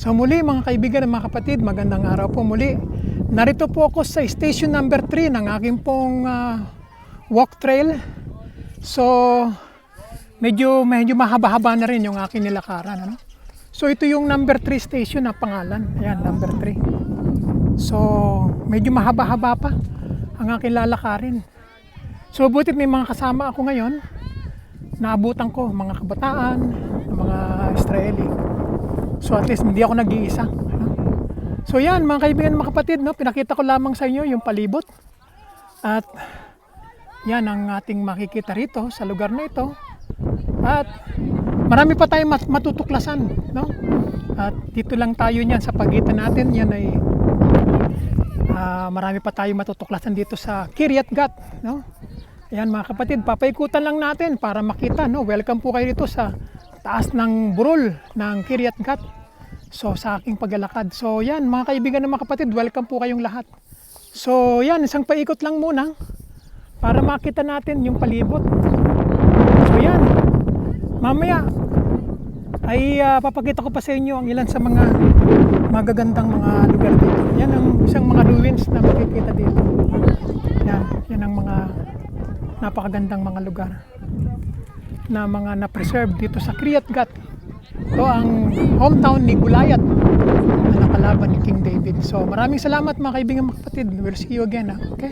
So muli mga kaibigan at mga kapatid, magandang araw po muli. Narito po ako sa station number 3 ng aking pong walk trail. So medyo mahaba-haba na rin yung aking nilakaran. Ano? So ito yung number 3 station na pangalan. Ayan, number 3. So medyo mahaba-haba pa ang aking lalakarin. So butit may mga kasama ako ngayon. Naabutan ko mga kabataan, mga Israeli. So at least hindi ako nag-iisa. So yan mga kaibigan, mga kapatid, no? Pinakita ko lamang sa inyo yung palibot. At yan ang ating makikita rito sa lugar na ito. At marami pa tayong matutuklasan. No? At dito lang tayo niyan sa pagitan natin. Yan ay marami pa tayong matutuklasan dito sa Kiryat Gat. No? Yan mga kapatid, papaikutan lang natin para makita. No? Welcome po kayo dito sa taas ng burol ng Kiryat Gat. So sa aking paglalakad. So yan mga kaibigan na mga kapatid, welcome po kayong lahat. So yan, isang paikot lang muna para makita natin yung palibot. So yan, mamaya ay papakita ko pa sa inyo ang ilan sa mga magagandang mga lugar dito. Yan ang isang mga ruins na makikita dito. Yan ang mga napakagandang mga lugar na mga na-preserve dito sa Kiryat Gat. Ito ang hometown ni Goliath na nakalaban ni King David. So maraming salamat mga kaibigan, mga kapatid. We'll see you again. Okay?